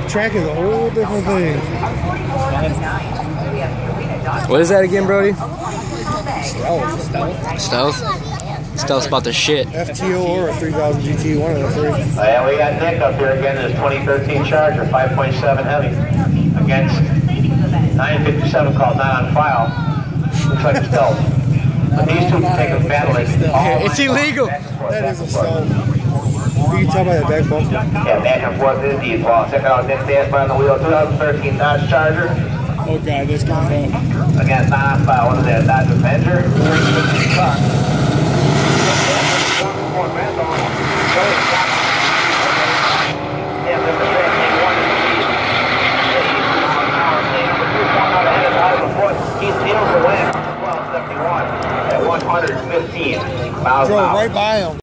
Track is a whole different thing. What is that again, Brody? Stealth. Stealth? Stealth's about the shit. FTO or a 3000 GT, one of the three. Yeah, we got Nick up here again in his 2013 Charger, 5.7 heavy, against 957 called not on file. Looks like a Stealth. But these two can take a battle. It's illegal. That is a Stealth. You can tell by the back bumper. Yeah, back and forth indeed, Paul. Check out Nick Dance on the wheel, 2013 Dodge Charger. Oh god, this comes up. Again, not on file. What is that? Dodge Avenger. He steals the win. 1271 at 115 miles an hour. Drove right by him.